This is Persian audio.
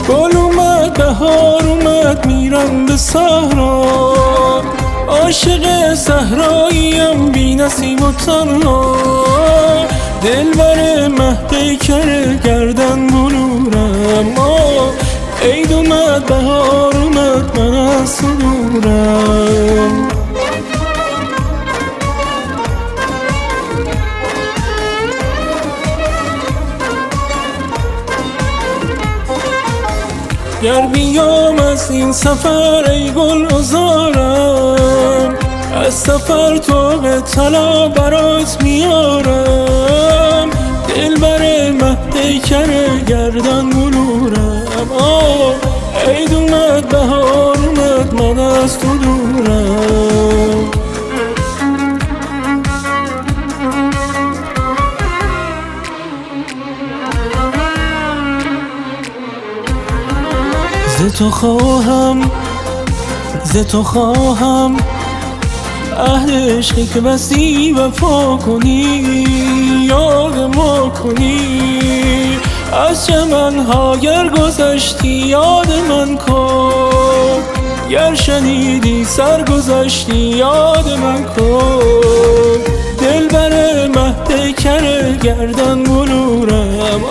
گل اومد بهار اومد میرم به صحرا، عاشق صحراییم بی نسیم و تنها. دلبر مه پیکر گردن بلورم، عید اومد بهار اومد من از تو دورم. گر بیام از این سفر ای گل عذارم، از سفر طوق طلا برات میارم. دلبر مه پیکر گردن بلورم، عید اومد بهار اومد من از تو دورم. ز تو خواهم عهد عشقی که بستی وفا کنی، یاد ما کنی. از چمنها گر گذشتی یاد من کن، گر شنیدی سرگذشتی یاد من کن. دلبر مه پیکر گردن بلورم،